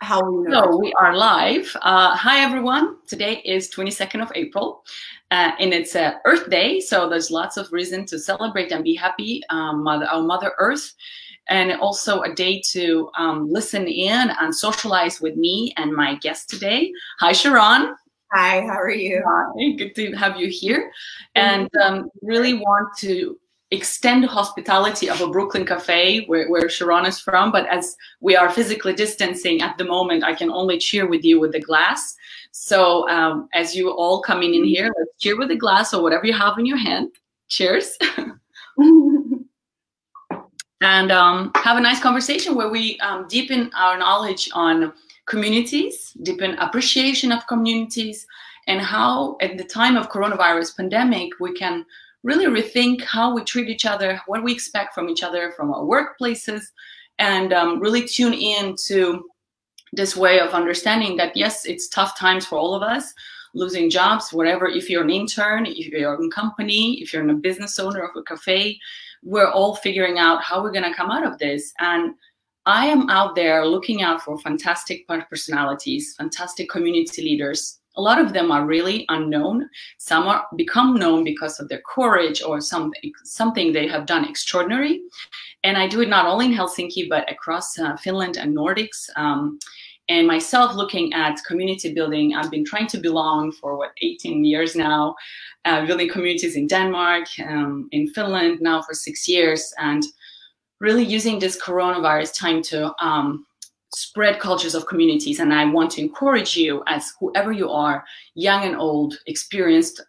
How we know. So we are live. Hi, everyone. Today is 22nd of April, and it's Earth Day. So there's lots of reason to celebrate and be happy, our Mother Earth, and also a day to listen in and socialize with me and my guest today. Hi, Sharron. Hi, how are you? Hi, good to have you here. And really want to extend hospitality of a Brooklyn cafe where Sharron is from, but as we are physically distancing at the moment, I can only cheer with you with the glass. So as you all coming in here, let's cheer with the glass or whatever you have in your hand. Cheers. And have a nice conversation where we deepen our knowledge on communities, deepen appreciation of communities, and how at the time of coronavirus pandemic, we can really rethink how we treat each other, what we expect from each other, from our workplaces, and really tune in to this way of understanding that, yes, it's tough times for all of us, losing jobs, whatever, if you're an intern, if you're in a company, if you're a business owner of a cafe, we're all figuring out how we're gonna come out of this. And I am out there looking out for fantastic personalities, fantastic community leaders. A lot of them are really unknown. Some are become known because of their courage or something they have done extraordinary. And I do it not only in Helsinki, but across Finland and Nordics. And myself looking at community building, I've been trying to belong for 18 years now, building communities in Denmark, in Finland now for 6 years, and really using this coronavirus time to spread cultures of communities. And I want to encourage you, as whoever you are, young and old, experienced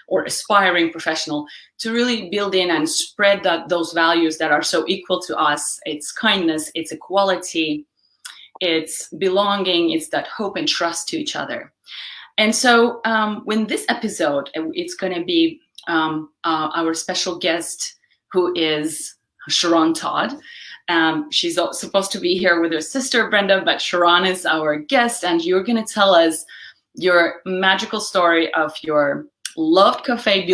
or aspiring professional, to really build in and spread those values that are so equal to us. It's kindness, it's equality, it's belonging, it's that hope and trust to each other. And so when this episode, it's going to be our special guest, who is Sharron Todd. She's supposed to be here with her sister, Brenda, but Sharron is our guest, and you're going to tell us your magical story of your beloved cafe,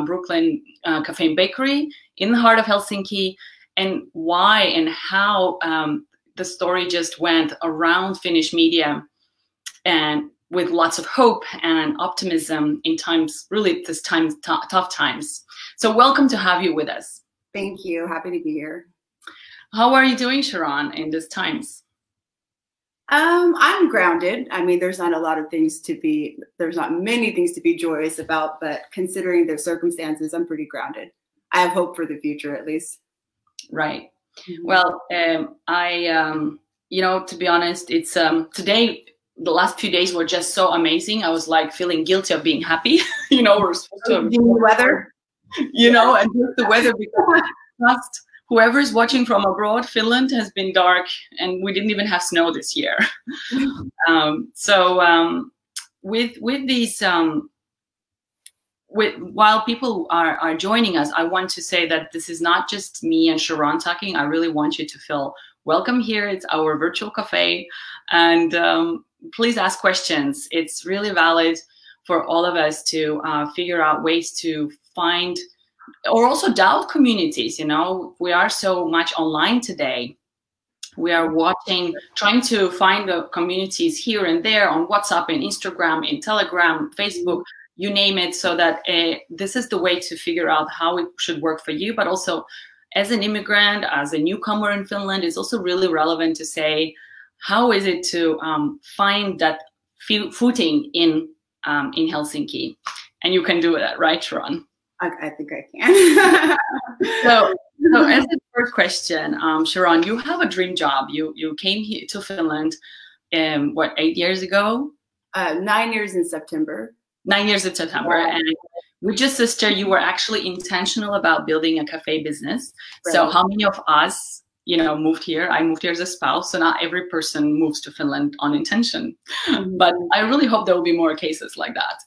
Brooklyn Cafe and Bakery in the heart of Helsinki, and why and how the story just went around Finnish media, and with lots of hope and optimism in times, really this time, tough times. So welcome to have you with us. Thank you. Happy to be here. How are you doing, Sharron, in these times? I'm grounded. I mean, there's not many things to be joyous about, but considering the circumstances, I'm pretty grounded. I have hope for the future, at least. Right. Mm-hmm. Well, to be honest, it's today, the last few days were just so amazing. I was like feeling guilty of being happy. We're supposed to have the weather, and just the weather, because whoever's watching from abroad, Finland has been dark, and we didn't even have snow this year. With these, while people are joining us, I want to say that this is not just me and Sharron talking. I really want you to feel welcome here. It's our virtual cafe, and please ask questions. It's really valid for all of us to figure out ways to find or also doubt communities. We are so much online today. We are trying to find the communities here and there on WhatsApp and Instagram, in Telegram, Facebook, you name it, so that this is the way to figure out how it should work for you. But also, as an immigrant, as a newcomer in Finland, it's also really relevant to say, how is it to find that footing in Helsinki? And you can do that, right, Sharron? I think I can. so as the first question, Sharron, you have a dream job. You came here to Finland, 8 years ago? 9 years in September. 9 years in September. Yeah. And with your sister, you were actually intentional about building a cafe business. Right. So how many of us, moved here? I moved here as a spouse, so not every person moves to Finland on intention. Mm-hmm. But I really hope there will be more cases like that.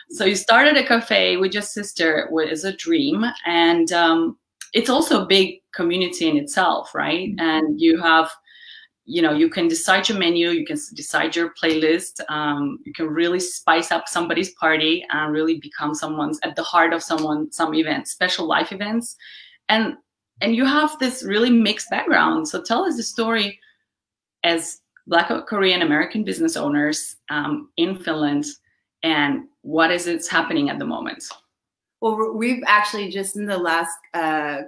So you started a cafe with your sister as a dream, and it's also a big community in itself, right? Mm-hmm. And you have, you can decide your menu, you can decide your playlist, you can really spice up somebody's party and really become someone's at the heart of some events, special life events, and you have this really mixed background. So tell us the story as Black Korean American business owners in Finland, and what is it's happening at the moment? Well, we've actually just in the last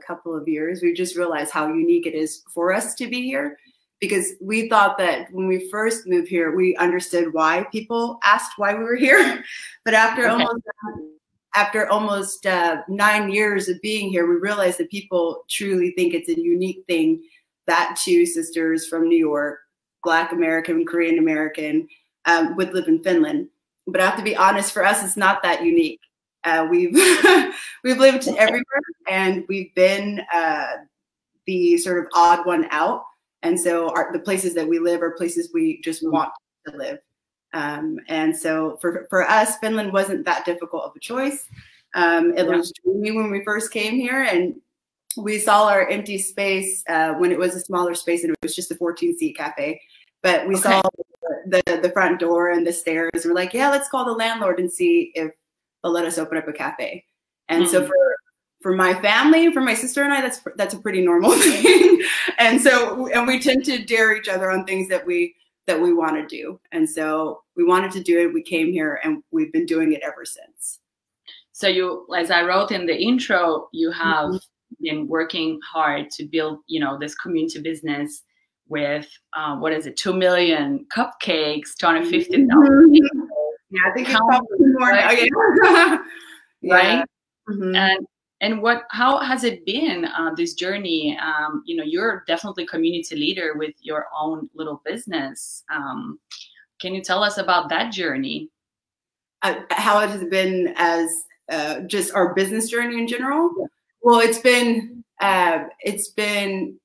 couple of years, we've just realized how unique it is for us to be here, because we thought that when we first moved here, we understood why people asked why we were here. But after almost 9 years of being here, we realized that people truly think it's a unique thing that two sisters from New York, Black American, Korean American, would live in Finland. But I have to be honest, for us, it's not that unique. We've we've lived everywhere, and we've been the sort of odd one out. And so the places that we live are places we just want to live. And so for us, Finland wasn't that difficult of a choice. It was dreamy when we first came here, and we saw our empty space when it was a smaller space, and it was just a 14-seat cafe. But we saw the front door and the stairs, and we're like, yeah, let's call the landlord and see if they'll let us open up a cafe. And so for my family, for my sister and I, that's a pretty normal thing. And we tend to dare each other on things that we want to do. And so we wanted to do it. We came here, and we've been doing it ever since. So you, as I wrote in the intro, you have been working hard to build, this community business with, 2 million cupcakes, 250,000 people. Yeah, I think it's probably more. Right? And how has it been, this journey? You're definitely a community leader with your own little business. Can you tell us about that journey? How it has been as just our business journey in general? Yeah. Well, it's been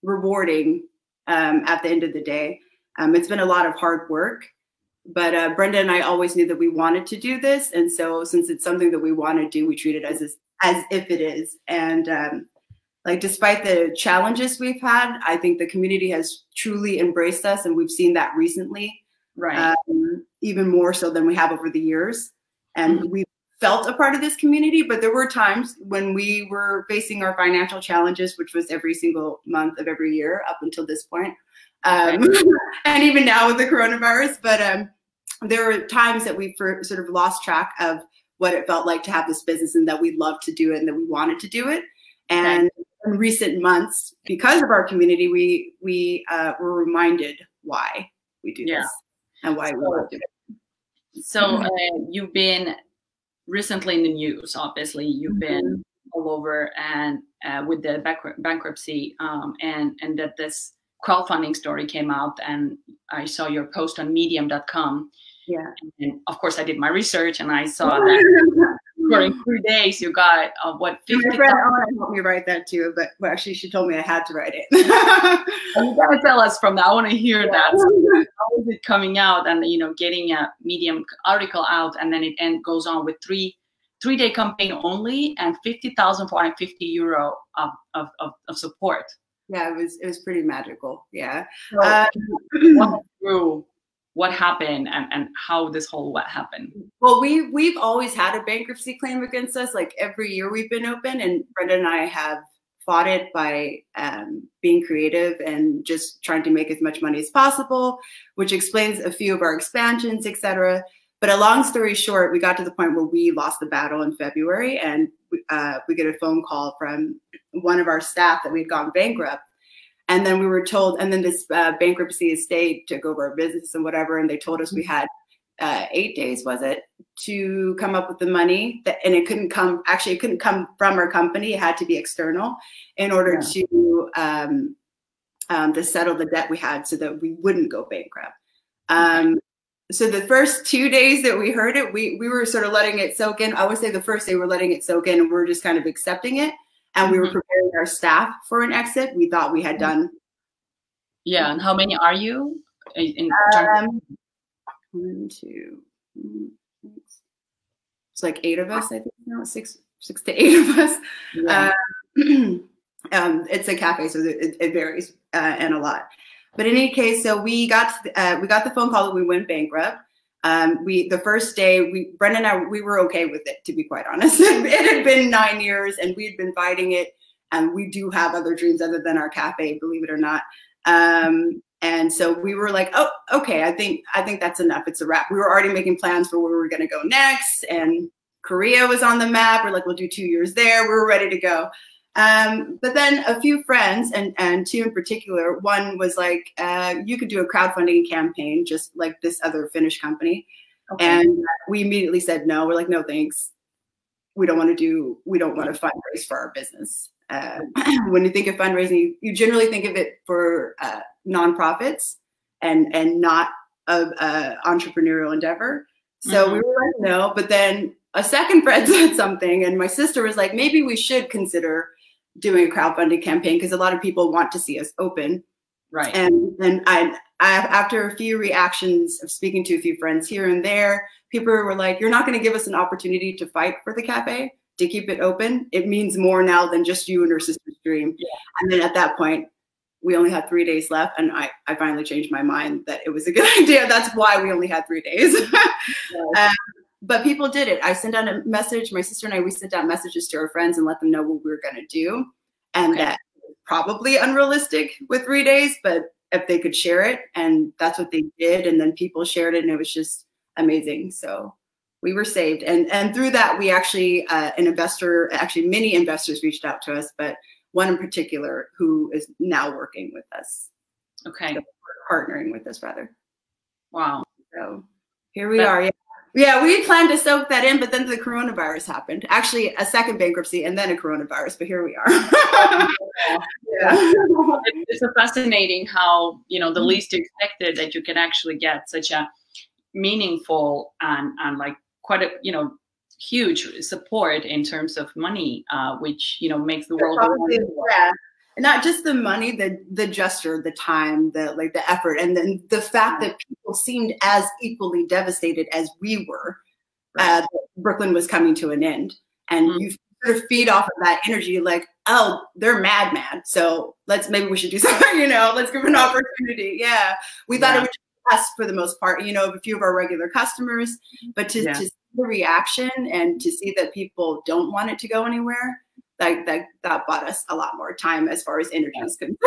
rewarding at the end of the day. It's been a lot of hard work. But Brenda and I always knew that we wanted to do this. And so since it's something that we want to do, we treat it as if it is. And despite the challenges we've had, I think the community has truly embraced us. And we've seen that recently, right? Even more so than we have over the years. And we felt a part of this community. But there were times when we were facing our financial challenges, which was every single month of every year up until this point. And even now with the coronavirus, but there were times that we sort of lost track of what it felt like to have this business, and that we loved to do it, and that we wanted to do it. And in recent months, because of our community, we were reminded why we do this and why we love to do it. So you've been recently in the news. Obviously, you've been all over, and with the bankruptcy, and that this crowdfunding story came out, and I saw your post on medium.com. Yeah. And of course I did my research, and I saw that during 3 days you got 50,000. My friend helped me write that too, but actually she told me I had to write it. You gotta tell us from that. I want to hear that. So how is it coming out, and getting a Medium article out, and then it goes on with three-day campaign only, and 50,450 euro of support. Yeah, it was pretty magical. Yeah. So, what happened, and how this whole what happened? Well, we've always had a bankruptcy claim against us. Like every year we've been open, and Brenda and I have fought it by being creative and just trying to make as much money as possible, which explains a few of our expansions, etc. But a long story short, we got to the point where we lost the battle in February, and we get a phone call from one of our staff that we had gone bankrupt. And then we were told, and then this bankruptcy estate took over our business and whatever, and they told us we had 8 days, was it, to come up with the money, and it couldn't come from our company. It had to be external in order to settle the debt we had, so that we wouldn't go bankrupt. So the first 2 days that we heard it, we were sort of letting it soak in. I would say the first day we're letting it soak in, and we're just kind of accepting it. And we were preparing our staff for an exit. We thought we had done. Yeah, and how many are you? In 1, 2, it's like 8 of us, I think now, 6 to 8 of us. Yeah. It's a cafe, so it varies and a lot. But in any case, so we got the phone call that we went bankrupt. The first day, Brenda and I, we were okay with it, to be quite honest. It had been 9 years, and we'd been fighting it. And we do have other dreams other than our cafe, believe it or not. And so we were like, oh, okay, I think that's enough. It's a wrap. We were already making plans for where we were going to go next. And Korea was on the map. We're like, we'll do 2 years there. We were ready to go. But then a few friends, and two in particular, one was like, you could do a crowdfunding campaign, just like this other Finnish company. Okay. And we immediately said no. We're like, no, thanks. We don't want to fundraise for our business. When you think of fundraising, you generally think of it for nonprofits and not of entrepreneurial endeavor. So we were like, no. But then a second friend said something, and my sister was like, maybe we should consider doing a crowdfunding campaign because a lot of people want to see us open. Right. And I after a few reactions of speaking to a few friends here and there, people were like, you're not going to give us an opportunity to fight for the cafe, to keep it open. It means more now than just you and your sister's dream. Yeah. And then at that point, we only had 3 days left. And I finally changed my mind that it was a good idea. That's why we only had 3 days. But people did it. I sent out a message. My sister and we sent out messages to our friends and let them know what we were going to do. And that probably unrealistic with 3 days, but if they could share it, and that's what they did. And then people shared it, and it was just amazing. So we were saved. And through that, we actually, many investors reached out to us, but one in particular who is now working with us. Okay. So partnering with us, rather. Wow. So here we are. Yeah, we planned to soak that in, but then the coronavirus happened. Actually, a second bankruptcy and then a coronavirus, but here we are. It's so fascinating how, the least you expected that you can actually get such a meaningful and like quite a, huge support in terms of money, which, makes the world. Yeah. Not just the money, the gesture, the time, the effort, and then the fact that people seemed as equally devastated as we were. That Brooklyn was coming to an end, and you sort of feed off of that energy, like, oh, they're mad, so maybe we should do something, let's give an opportunity. Yeah, we thought it would be us for the most part, a few of our regular customers, but to see the reaction and to see that people don't want it to go anywhere. That bought us a lot more time as far as energy is concerned,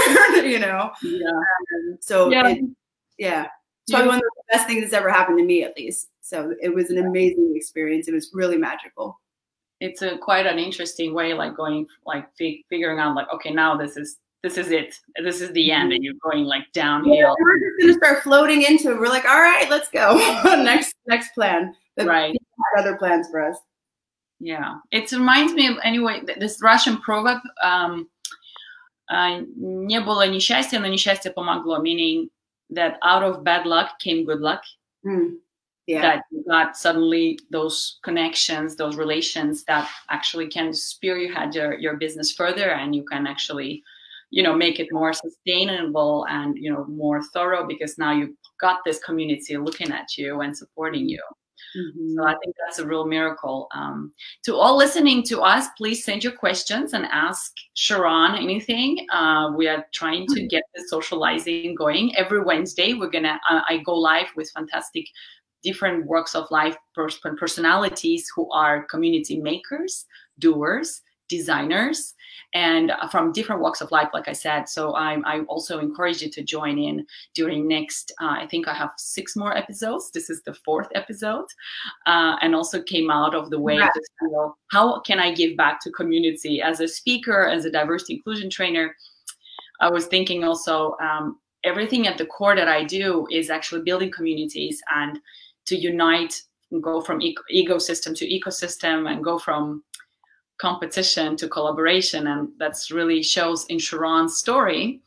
it's probably one of the best things that's ever happened to me, at least. So it was an amazing experience. It was really magical. It's quite an interesting way, like going, like figuring out, like, okay, now this is it. This is the end, and you're going like downhill. Yeah, we're just gonna start floating into it. We're like, all right, let's go. next plan. Right. People had other plans for us. Yeah, it reminds me of, anyway, this Russian proverb, не было несчастья, но несчастье помогло, meaning that out of bad luck came good luck. That you got suddenly those connections, those relations that actually can spearhead your business further, and you can actually, make it more sustainable and, more thorough, because now you've got this community looking at you and supporting you. So I think that's a real miracle. To all listening to us, please send your questions and ask Sharron anything. We are trying to get the socializing going. Every Wednesday, I go live with fantastic different walks of life personalities who are community makers, doers, designers, and from different walks of life, like I said. So I also encourage you to join in during next, I think I have 6 more episodes. This is the 4th episode, and also came out of the way to feel, how can I give back to community as a speaker, as a diversity inclusion trainer. I was thinking also, everything at the core that I do is actually building communities and to unite and go from ecosystem to ecosystem and go from competition to collaboration. And that's really shows in Sharron's story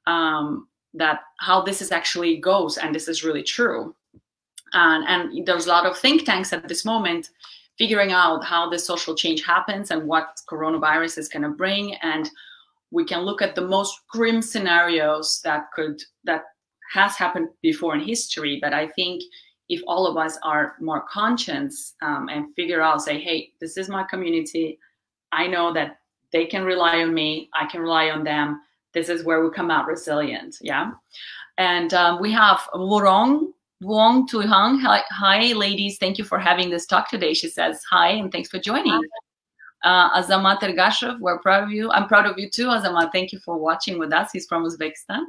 that how this is actually goes, and this is really true. And there's a lot of think tanks at this moment figuring out how the social change happens and what coronavirus is going to bring. And we can look at the most grim scenarios that has happened before in history. But I think if all of us are more conscious and figure out, say, hey, this is my community. I know that they can rely on me. I can rely on them. This is where we come out resilient. Yeah. And we have Wong Tuihang. Hi, ladies. Thank you for having this talk today. She says hi, and thanks for joining. Azamat Ergashev, we're proud of you. I'm proud of you too, Azamat. Thank you for watching with us. He's from Uzbekistan.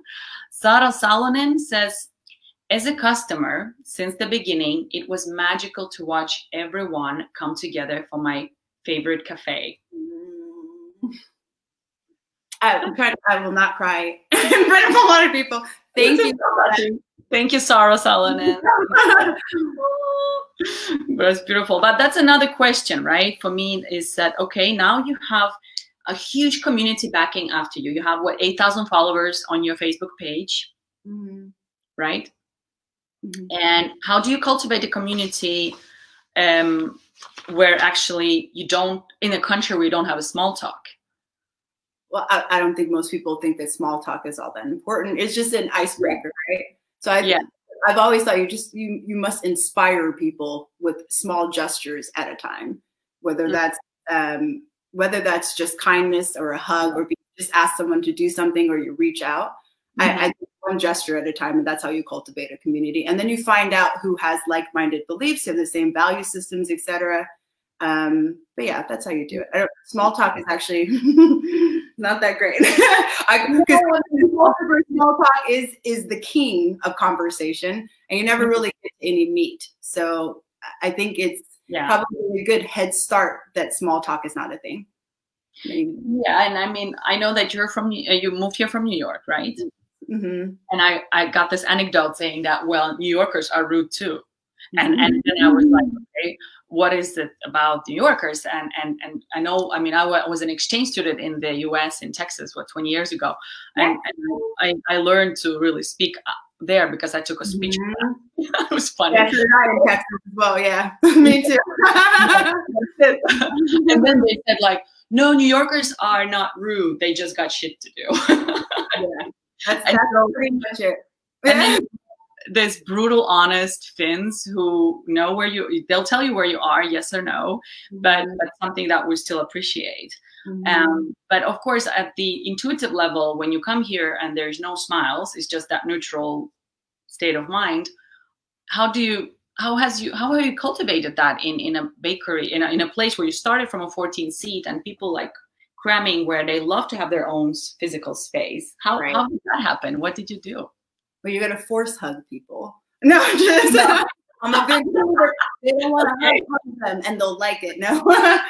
Sara Salonen says, as a customer, since the beginning, it was magical to watch everyone come together for my favorite cafe. I will not cry in front of a lot of people. Thank you. Thank you, Sara Salonen. That's beautiful. But that's another question, right? For me, is that, okay, now you have a huge community backing after you. You have, what, 8,000 followers on your Facebook page, right? And how do you cultivate a community where actually you don't, in a country where you don't have a small talk? Well, I don't think most people think that small talk is all that important. It's just an icebreaker, right? So I've always thought you must inspire people with small gestures at a time, whether that's just kindness or a hug, or if you just ask someone to do something or you reach out. I think one gesture at a time, and that's how you cultivate a community. And then you find out who has like-minded beliefs and the same value systems, etc. But yeah, that's how you do it. Small talk is actually not that great. Because small talk is the king of conversation, and you never really get any meat. So I think it's probably a good head start that small talk is not a thing. Yeah, and I mean, I know that you're from, you moved here from New York, right? And I got this anecdote saying that, well, New Yorkers are rude too. And then I was like, okay, what is it about New Yorkers? And I know, I mean, I was an exchange student in the US, in Texas, 20 years ago. And I learned to really speak there because I took a speech class. It was funny. Yeah, in Texas as well, yeah. Me too. And then they said, like, no, New Yorkers are not rude. They just got shit to do. That's pretty much it. And then there's brutal, honest Finns who know where they'll tell you where you are, yes or no, but that's something that we still appreciate. But of course, at the intuitive level, when you come here and there's no smiles, it's just that neutral state of mind. How have you cultivated that in a bakery, in a place where you started from a 14-seat and people like cramming where they love to have their own physical space? How did that happen? What did you do? Well, you got to force hug people. No, just on a big they don't want to hug them, and they'll like it. No, that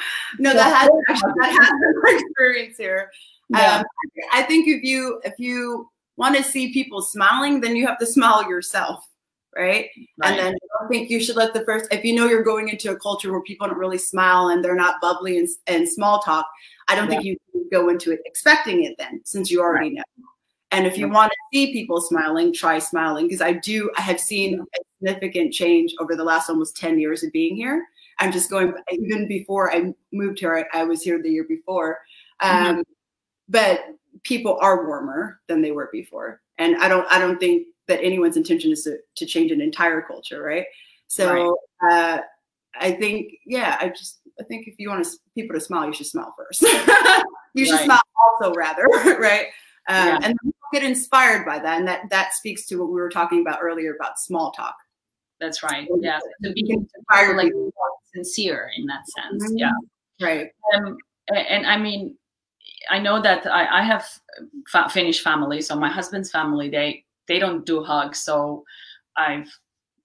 has been my experience here. I think if you want to see people smiling, then you have to smile yourself, right? And then I don't think you should let if you know you're going into a culture where people don't really smile and they're not bubbly and small talk, I don't think you can go into it expecting it then, since you already know. And if you want to see people smiling, try smiling, because I have seen a significant change over the last almost 10 years of being here. I'm just going, even before I moved here, I was here the year before. But people are warmer than they were before. And I don't think that anyone's intention is to change an entire culture, right? So I think, I think if you want people to smile, you should smile first. You should smile also, rather, right? And then get inspired by that, and that speaks to what we were talking about earlier about small talk. That's right. Yeah, to be inspired, like sincere in that sense. Yeah, right. And I mean, I know that I have Finnish family, so my husband's family, they don't do hugs. So I've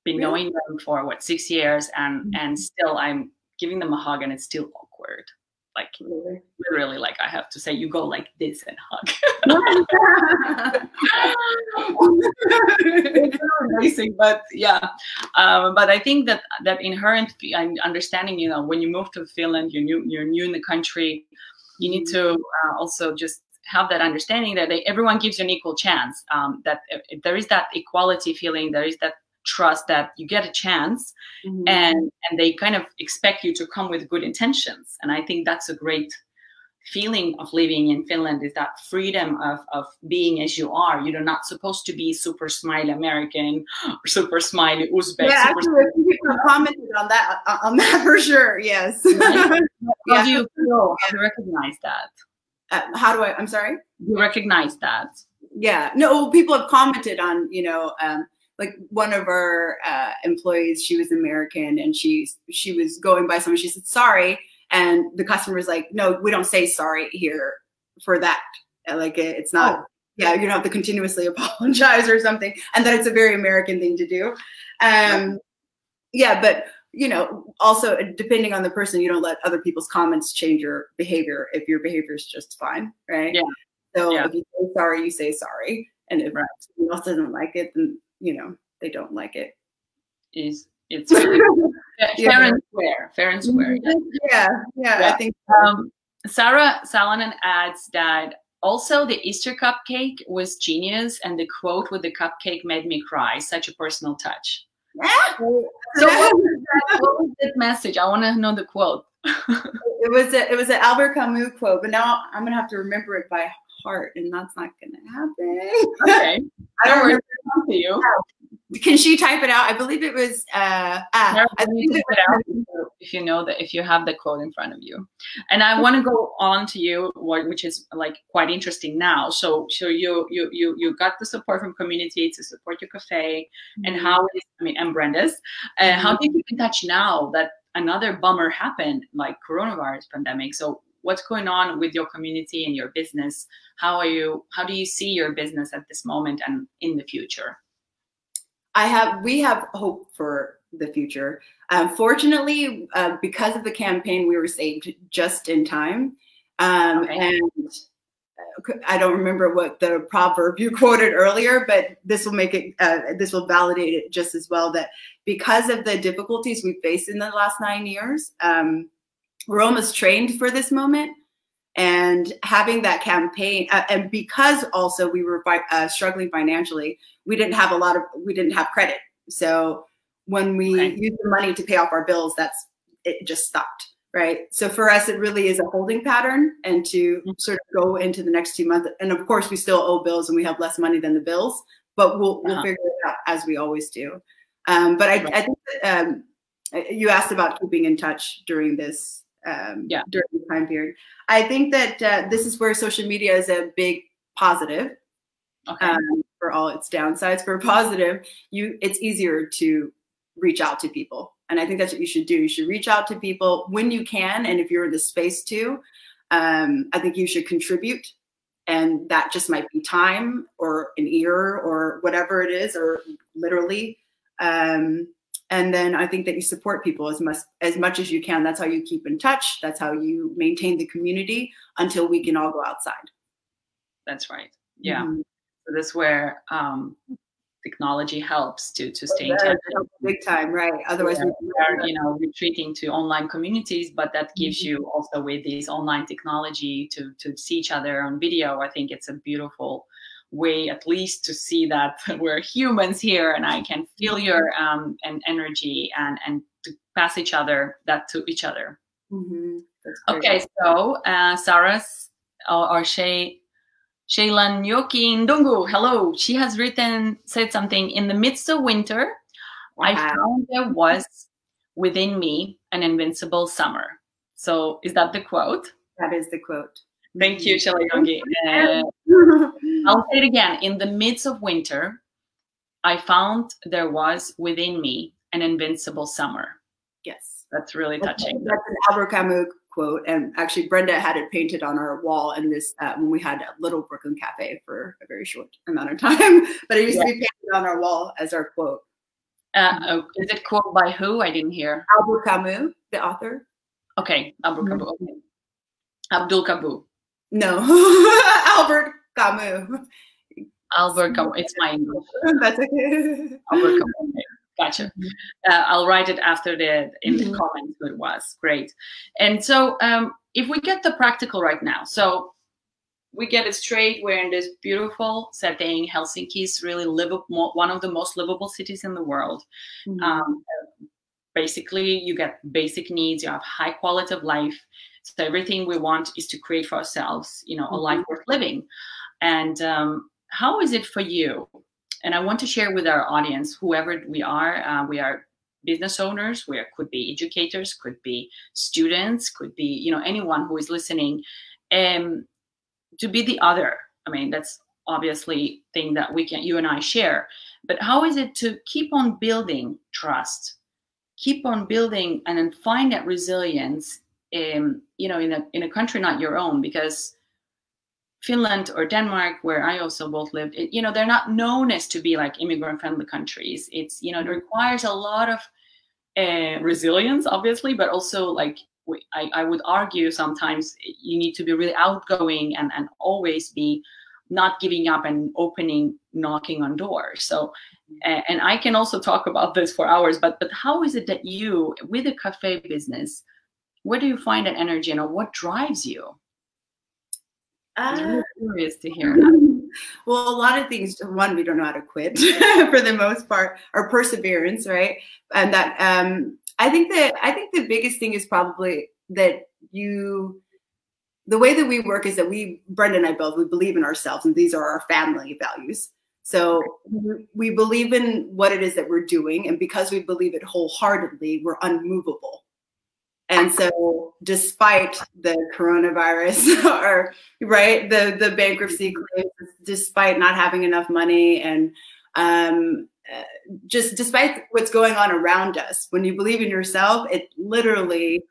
been knowing them for 6 years, and still I'm giving them a hug, and it's still awkward. Like literally, like I have to say, you go like this and hug. It's amazing, but but I think that inherent understanding, when you move to Finland, you're new in the country, you need to also just have that understanding that everyone gives you an equal chance. That if there is that equality feeling, there is that trust that you get a chance, and they kind of expect you to come with good intentions. And I think that's a great feeling of living in Finland, is that freedom of being as you are. You're not supposed to be super smiley American or super smiley Uzbek. Yeah, actually, people have commented on that for sure. Yes. How do you feel? How do you recognize that? I'm sorry? You recognize that? Yeah. No, people have commented on, like one of our employees, she was American, and she was going by someone. She said, sorry. And the customer's like, no, we don't say sorry here for that. Like it's not, yeah, you don't have to continuously apologize or something. And that it's a very American thing to do. Yeah, but you know, also depending on the person, you don't let other people's comments change your behavior if your behavior is just fine, right? Yeah. So if you say sorry, you say sorry. And if someone else doesn't like it, then, you know, they don't like it. It's really fair and square. Fair and square. Yeah. I think Sarah Salonen adds that also the Easter cupcake was genius, and the quote with the cupcake made me cry. Such a personal touch. So what was that message? I want to know the quote. It was an Albert Camus quote, but now I'm gonna have to remember it by heart, and that's not gonna happen. Okay, I don't remember it to you. Can she type it out? I believe it was. I think it out if you know that, if you have the quote in front of you. And I want to go on to you, which is like quite interesting now. So you got the support from community to support your cafe, and how is, I mean, and Brenda's. How do you keep in touch now that another bummer happened, like coronavirus pandemic? So what's going on with your community and your business? How do you see your business at this moment and in the future? We have hope for the future. Fortunately, because of the campaign, we were saved just in time. And I don't remember what the proverb you quoted earlier, but this will make it, this will validate it just as well, that because of the difficulties we faced in the last 9 years, we're almost trained for this moment. And having that campaign, and because also we were struggling financially, we didn't have credit. So when we used the money to pay off our bills, it just stopped, right? So for us, it really is a holding pattern, and to sort of go into the next 2 months. And of course, we still owe bills, and we have less money than the bills, but we'll figure it out as we always do. But I think that, you asked about keeping in touch during this. During the time period, I think that this is where social media is a big positive. For all its downsides, for positive, it's easier to reach out to people, and I think that's what you should do. You should reach out to people when you can, and if you're in the space too, I think you should contribute, and that just might be time or an ear or whatever it is, or literally. And then I think that you support people as much as you can. That's how you keep in touch. That's how you maintain the community until we can all go outside. That's right. Yeah. So that's where technology helps to stay in touch. Big time, right? Otherwise, we are, retreating to online communities, but that gives you also, with this online technology, to see each other on video. I think it's a beautiful way, at least, to see that we're humans here, and I can feel your and energy, and to pass that to each other. Okay, so Sarah's or Shailan Yoki Ndungu, hello. She has said something: in the midst of winter, I found there was within me an invincible summer. So is that the quote? That is the quote. Thank you, Shailan. I'll say it again. In the midst of winter, I found there was within me an invincible summer. Yes. That's really touching. That's an Albert Camus quote. And actually, Brenda had it painted on our wall in this, when we had a little Brooklyn Cafe for a very short amount of time. But it used to be painted on our wall as our quote. Is it quote by who? I didn't hear. Albert Camus, the author. Okay, Albert Camus. Okay. Abdul Camus. No, Albert Camus. Albert Camus. It's my English. That's okay. Albert Camus. Okay. Gotcha. I'll write it after in the comments who it was. Great. And so if we get the practical right now, so we get it straight. We're in this beautiful setting. Helsinki is really livable, one of the most livable cities in the world. Basically, you get basic needs. You have high quality of life. So everything we want is to create for ourselves, a life worth living. And how is it for you? And I want to share with our audience, whoever we are business owners, could be educators, could be students, could be, anyone who is listening, to be the other. I mean, that's obviously thing that you and I share, but how is it to keep on building trust, keep on building and then find that resilience you know, in a country not your own, because Finland or Denmark, where I also both lived, you know, they're not known as to be like immigrant-friendly countries. It's, you know, it requires a lot of resilience, obviously, but also like I would argue sometimes you need to be really outgoing and always be not giving up and opening, knocking on doors. So, and I can also talk about this for hours, but how is it that you, with a cafe business, where do you find that energy and what drives you? I'm really curious to hear. Well, a lot of things. One, we don't know how to quit for the most part, or perseverance, right? And that I think the biggest thing is probably that the way that we work is that Brenda and I both, we believe in ourselves, and these are our family values. So we believe in what it is that we're doing, and because we believe it wholeheartedly, we're unmovable. And so despite the coronavirus or the bankruptcy claims, despite not having enough money, and just despite what's going on around us, when you believe in yourself, it literally,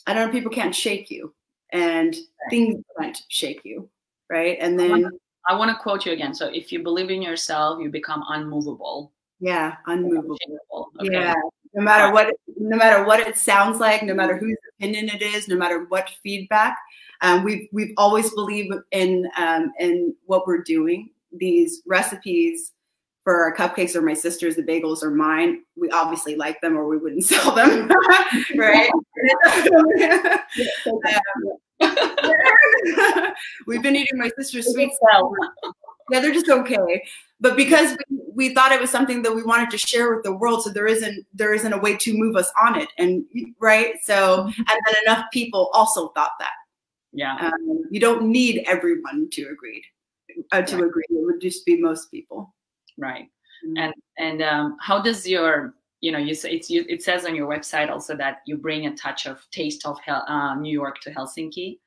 I don't know, people can't shake you, and things can't shake you, right? And then I want to quote you again. So if you believe in yourself, you become unmovable. Yeah, unmovable. Okay. Yeah. No matter what it sounds like, no matter whose opinion it is, no matter what feedback, we've always believed in what we're doing. These recipes for our cupcakes are my sister's, the bagels are mine. We obviously like them, or we wouldn't sell them, right? We've been eating my sister's sweets. Yeah, they're just okay. But because we thought it was something that we wanted to share with the world, so there isn't a way to move us on it, and right. So, and then enough people also thought that. Yeah. You don't need everyone to agree. Agree, it would just be most people. Right. And how does your, you know, you say it says on your website also that you bring a touch of taste of New York to Helsinki.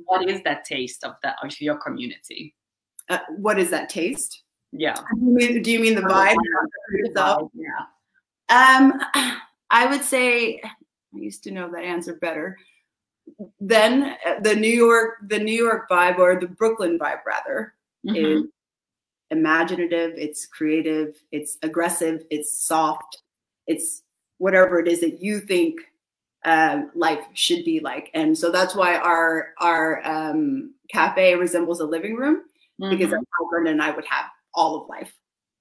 What is that taste of your community? What is that taste? Yeah. Do you mean the vibe? Yeah. I would say I used to know that answer better. Then the New York vibe, or the Brooklyn vibe rather, is imaginative, it's creative, it's aggressive, it's soft, it's whatever it is that you think life should be like. And so that's why our cafe resembles a living room, because that's how Brenda and I would have all of life.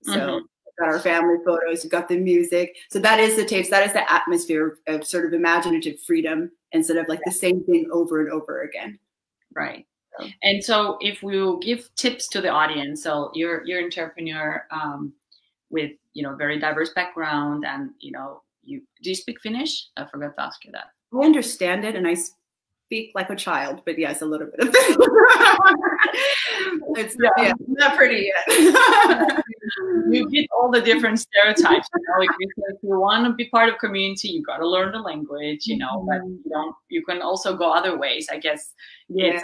So we've got our family photos, we've got the music. So that is the taste, that is the atmosphere of sort of imaginative freedom, instead of like the same thing over and over again. Right. And so if we will give tips to the audience, so you're an entrepreneur with, you know, very diverse background, and, you know, do you speak Finnish? I forgot to ask you that. I understand it, and I speak like a child, but yes, a little bit of Finnish. It's not pretty yet. You get all the different stereotypes. You know, if you want to be part of community, you got to learn the language, you know, but you can also go other ways, I guess. It's,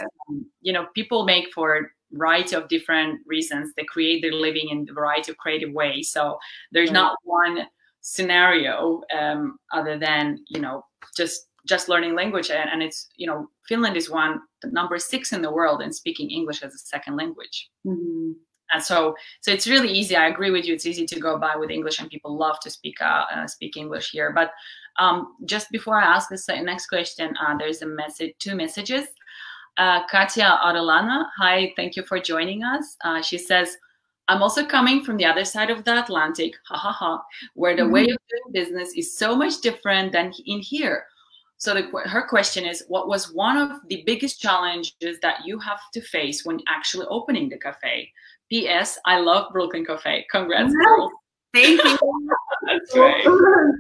you know, people make for a variety of different reasons. They create their living in a variety of creative ways. So there's not one scenario other than, you know, just learning language. And it's, you know, Finland is number 6 in the world in speaking English as a second language. And so it's really easy. I agree with you. It's easy to go by with English, and people love to speak English here. But just before I ask this next question, there's two messages. Katya Adolana, hi, thank you for joining us. She says, I'm also coming from the other side of the Atlantic, where the way of doing business is so much different than in here. So her question is, what was one of the biggest challenges that you have to face when actually opening the cafe? P.S. I love Brooklyn Cafe. Congrats, girls. Thank you. That's right.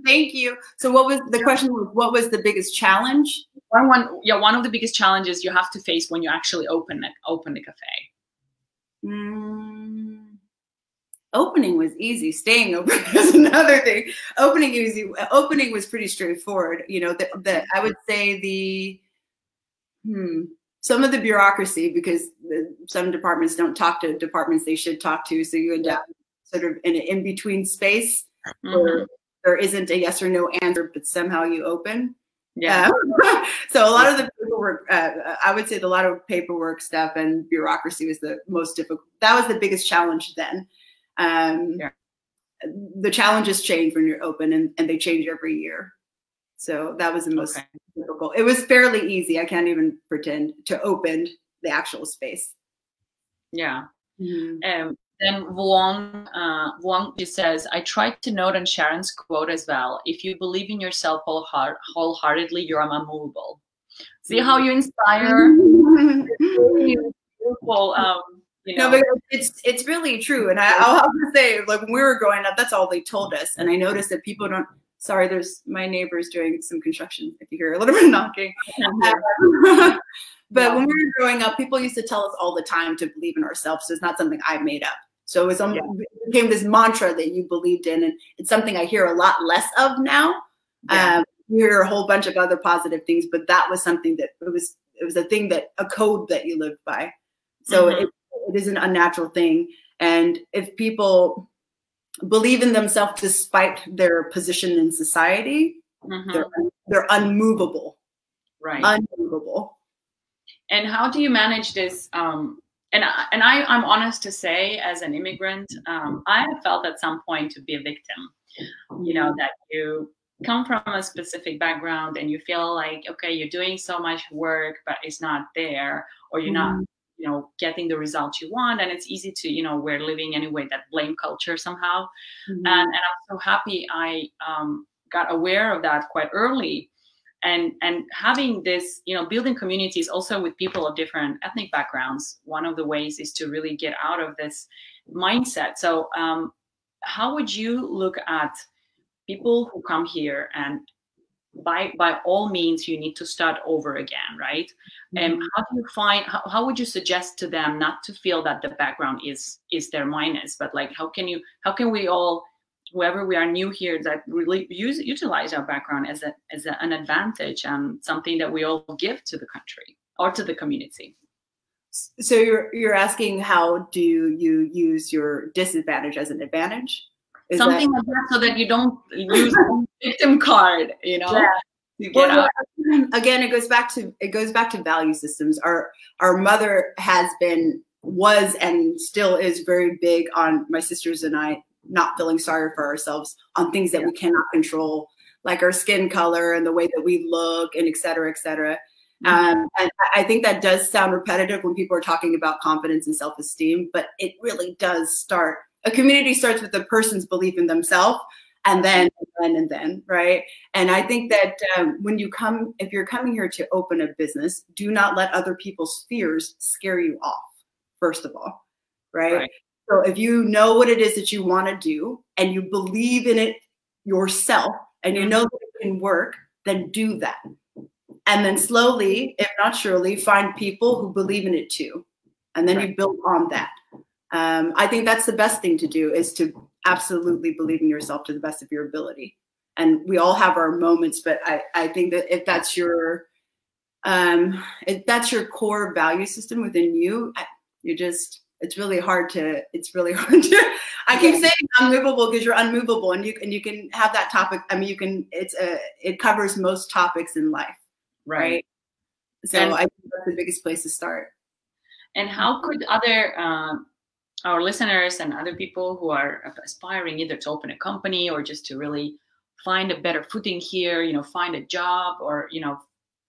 Thank you. So what was the question? What was the biggest challenge? One of the biggest challenges you have to face when you actually open the cafe. Opening was easy. Staying open is another thing. Opening was pretty straightforward. You know, I would say some of the bureaucracy, because some departments don't talk to departments they should talk to, so you end up sort of in an in-between space where there isn't a yes or no answer, but somehow you open. Yeah. So a lot of the paperwork, I would say a lot of paperwork stuff and bureaucracy was the most difficult. That was the biggest challenge then. Yeah. The challenges change when you're open, and they change every year. So that was the most difficult. It was fairly easy. I can't even pretend to open the actual space. Yeah. Then Vuong just says, I tried to note on Sharon's quote as well. If you believe in yourself wholeheartedly, you're unmovable. See how you inspire? Beautiful. You know. No, but it's really true. And I'll have to say, like, when we were growing up, that's all they told us. And I noticed that people don't, sorry, there's my neighbors doing some construction, if you hear a little bit of knocking. But when we were growing up, people used to tell us all the time to believe in ourselves. So it's not something I made up. So it became this mantra that you believed in. And it's something I hear a lot less of now. You hear a whole bunch of other positive things, but that was something that it was a thing, that a code that you lived by. So it is an unnatural thing. And if people believe in themselves despite their position in society, they're unmovable. Right. Unmovable. And how do you manage this? And I'm honest to say, as an immigrant, I have felt at some point to be a victim. You know, that you come from a specific background and you feel like, okay, you're doing so much work, but it's not there, or you're not, you know, getting the results you want. And it's easy to, you know, we're living anyway that blame culture somehow. And I'm so happy I got aware of that quite early. And having this, you know, building communities also with people of different ethnic backgrounds, one of the ways is to really get out of this mindset. So how would you look at people who come here, and by all means, you need to start over again, right? And how do you find, how would you suggest to them not to feel that the background is their minus, but like, how can we all, whoever we are new here, that really utilize our background as an advantage and something that we all give to the country or to the community? So you're asking, how do you use your disadvantage as an advantage? Something like that, so that you don't use a victim card, you know. Again, it goes back to value systems. Our mother was and still is very big on my sisters and I not feeling sorry for ourselves on things that we cannot control, like our skin color and the way that we look, and et cetera, et cetera. And I think that does sound repetitive when people are talking about confidence and self-esteem, but it really does start. A community starts with the person's belief in themselves, and then, right? And I think that if you're coming here to open a business, do not let other people's fears scare you off, first of all, right? So if you know what it is that you want to do, and you believe in it yourself, and you know that it can work, then do that. And then slowly, if not surely, find people who believe in it too. And then you build on that. I think that's the best thing to do, is to absolutely believe in yourself to the best of your ability. And we all have our moments, but I think that if that's your core value system within you, it's really hard to, I keep saying unmovable because you're unmovable, and you can have that topic. I mean, it covers most topics in life. Right. So I think that's the biggest place to start. And how could other, our listeners and other people who are aspiring either to open a company or just to really find a better footing here, you know, find a job, or, you know,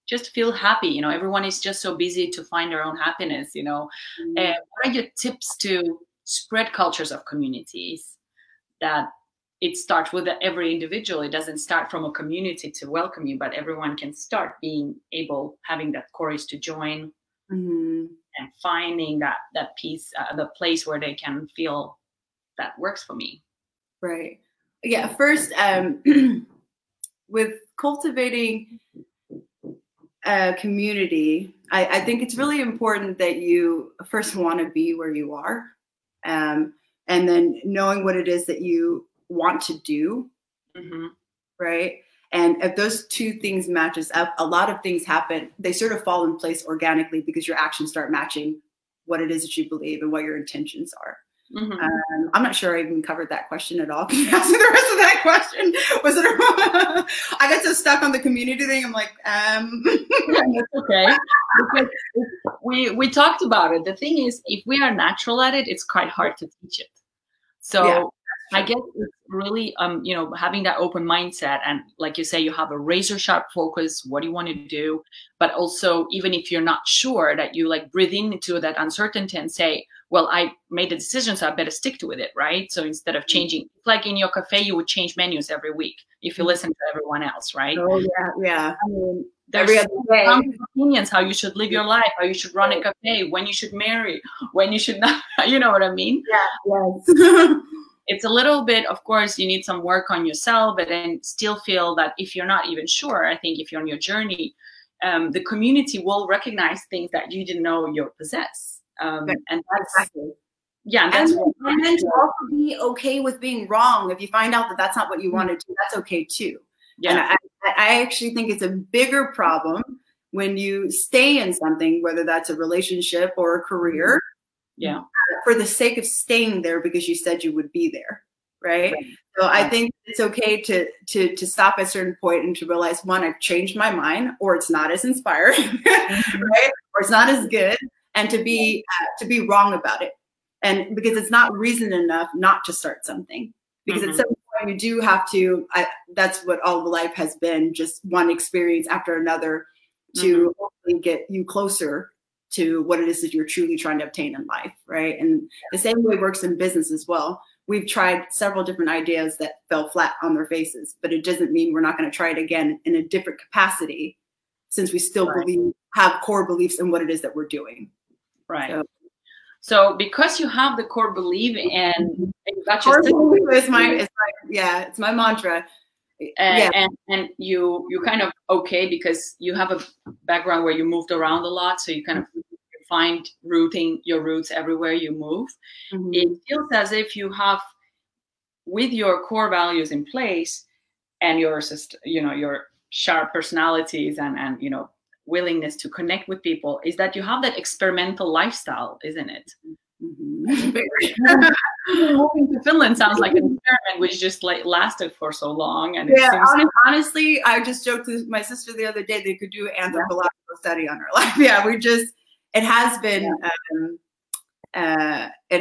just feel happy. You know, everyone is just so busy to find their own happiness, you know. What are your tips to spread cultures of communities, that it starts with every individual? It doesn't start from a community to welcome you, but everyone can start having that courage to join and finding that piece, the place where they can feel that works for me. Right. Yeah. First, with cultivating a community, I think it's really important that you first want to be where you are, and then knowing what it is that you want to do, right? And if those two things matches up, a lot of things happen. They sort of fall in place organically because your actions start matching what it is that you believe and what your intentions are. I'm not sure I even covered that question at all. Can you ask me the rest of that question? Was it? I got so stuck on the community thing. I'm like, That's okay. Because we talked about it. The thing is, if we are natural at it, it's quite hard to teach it. So yeah, I guess it's really, you know, having that open mindset, and like you say, you have a razor sharp focus. What do you want to do? But also, even if you're not sure, that you like breathe into that uncertainty and say, well, I made a decision, so I better stick to it, right? So instead of changing, like in your cafe, you would change menus every week if you listen to everyone else, right? Oh yeah. I mean, there's some opinions how you should live your life, how you should run a cafe, when you should marry, when you should not. You know what I mean? Yeah. Yes. It's a little bit, of course, you need some work on yourself, but then still feel that if you're not even sure, I think if you're on your journey, the community will recognize things that you didn't know you possess. And that's exactly. Yeah, and then to also be okay with being wrong. If you find out that that's not what you want to do, that's okay too. Yeah. And I actually think it's a bigger problem when you stay in something, whether that's a relationship or a career, for the sake of staying there because you said you would be there, right? So I think it's okay to stop at a certain point and to realize, one, I've changed my mind, or it's not as inspiring, right? Or it's not as good. And to be wrong about it, and because it's not reason enough not to start something. Because at some point you do have to. That's what all of life has been, just one experience after another, to hopefully get you closer to what it is that you're truly trying to obtain in life, right? And the same way works in business as well. We've tried several different ideas that fell flat on their faces, but it doesn't mean we're not going to try it again in a different capacity, since we still have core beliefs in what it is that we're doing. Right. So because you have the core belief and you got your belief is it's my mantra. And you kind of because you have a background where you moved around a lot, so you kind of find your roots everywhere you move. It feels as if you have, with your core values in place and your sharp personalities and willingness to connect with people, is that you have that experimental lifestyle, isn't it? Moving to Finland sounds like an experiment which just lasted for so long. And honestly, I just joked with my sister the other day, they could do an anthropological study on our life. Yeah, it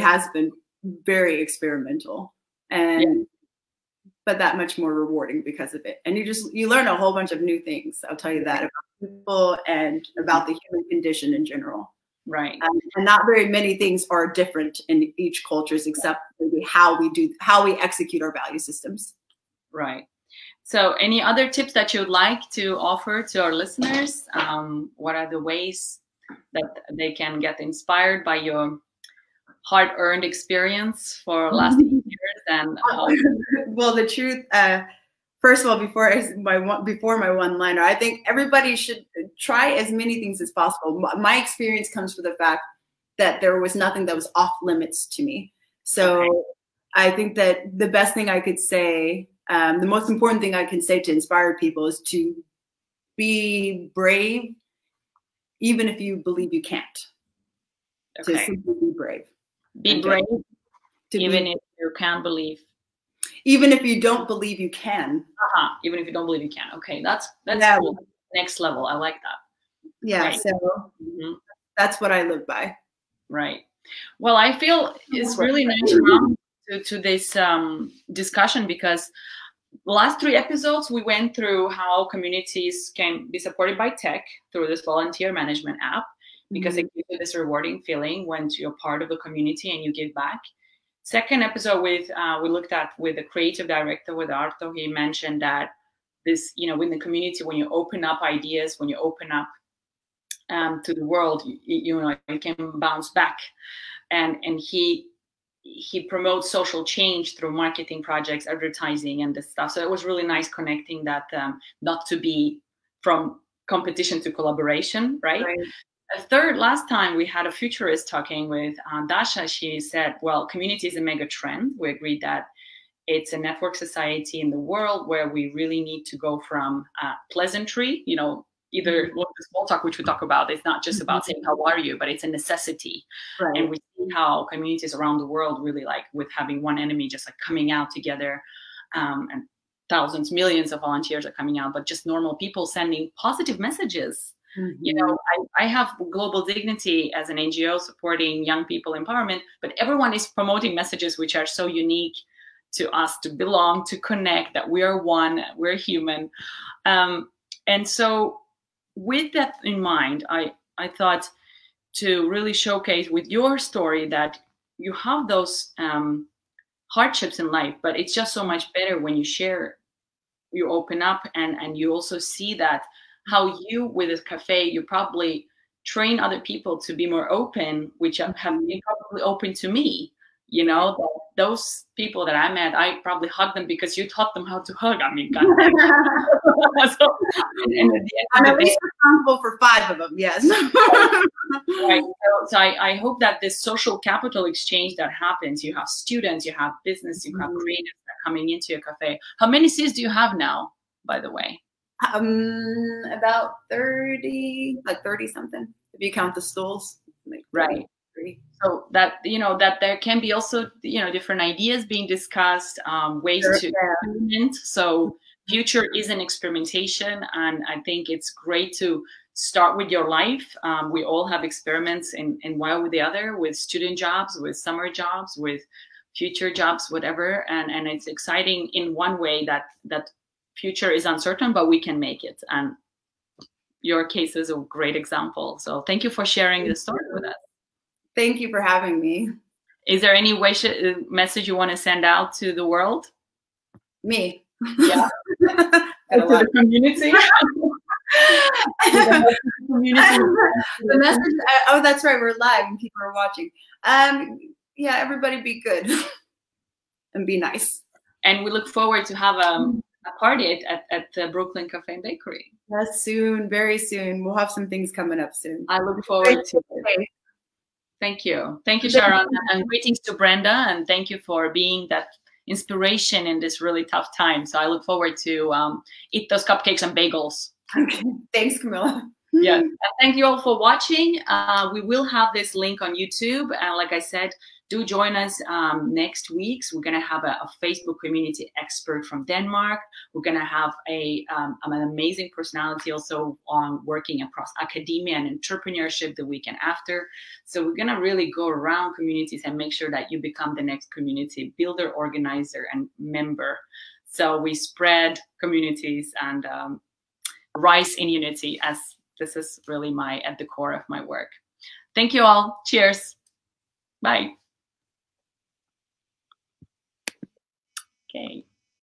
has been very experimental, and but that much more rewarding because of it. And you learn a whole bunch of new things. I'll tell you that, about people and about the human condition in general. Right. And not very many things are different in each cultures, except maybe how we execute our value systems. Right. So any other tips that you'd like to offer to our listeners? What are the ways that they can get inspired by your hard-earned experience for last 8 years? And well, the truth, first of all, before my one-liner, I think everybody should try as many things as possible. My experience comes from the fact that there was nothing that was off limits to me. So I think that the best thing I could say, the most important thing I can say to inspire people, is to be brave, even if you believe you can't. To simply be brave. Be brave, even if you can't believe. Even if you don't believe you can. Even if you don't believe you can. Okay, that's cool. Next level. I like that. Yeah, right. So that's what I live by. Right. Well, I feel it's really nice around to this discussion, because the last 3 episodes we went through how communities can be supported by tech through this volunteer management app, because it gives you this rewarding feeling when you're part of a community and you give back. Second episode we looked at with the creative director, with Arto. He mentioned that this, in the community, when you open up ideas, when you open up to the world, you can bounce back. And he promotes social change through marketing projects, advertising, and this stuff. So it was really nice connecting that, not to be from competition to collaboration, right? Last time we had a futurist talking with Dasha. She said, well, community is a mega trend. We agreed that it's a network society in the world where we really need to go from pleasantry, either the small talk, which we talk about, it's not just about saying how are you, but it's a necessity. Right. And we see how communities around the world really, like, with having one enemy, just like coming out together, and thousands, millions of volunteers are coming out, but just normal people sending positive messages. You know, I have Global Dignity as an NGO supporting young people empowerment, but everyone is promoting messages which are so unique to us, to belong, to connect, that we are one, we're human. And so with that in mind, I thought to really showcase with your story that you have those hardships in life, but it's just so much better when you share, you open up, and you also see that how you, with this cafe, you probably train other people to be more open, which have been probably open to me. You know, those people that I met, I probably hugged them because you taught them how to hug. I mean, God damn. So, I'm at least responsible for 5 of them, yes. Right. So I hope that this social capital exchange that happens, you have students, you have business, you have creators that are coming into your cafe. How many seats do you have now, by the way? About 30, like 30 something, if you count the stools. Like right. So that, you know, that there can be also, you know, different ideas being discussed, ways to experiment. So future is an experimentation, and I think it's great to start with your life. We all have experiments in one or the other, with student jobs, with summer jobs, with future jobs, whatever. And it's exciting in one way that future is uncertain, but we can make it. And your case is a great example. So thank you for sharing the story with us. Thank you for having me. Is there any message you want to send out to the world? Me. Yeah. To the community. The message. Oh, that's right. We're live and people are watching. Yeah, everybody be good and be nice. And we look forward to have a party at the Brooklyn Cafe and Bakery. Yes, soon, very soon. We'll have some things coming up soon. I look forward to it. Thank you. Thank you, Sharron. And greetings to Brenda. And thank you for being that inspiration in this really tough time. So I look forward to eat those cupcakes and bagels. Okay. Thanks, Camilla. Yeah. And thank you all for watching. We will have this link on YouTube. And like I said, do join us next week. So we're going to have a Facebook community expert from Denmark. We're going to have an amazing personality also on working across academia and entrepreneurship the weekend after. So we're going to really go around communities and make sure that you become the next community builder, organizer, and member. So we spread communities and rise in unity, as this is really at the core of my work. Thank you all. Cheers. Bye. Okay.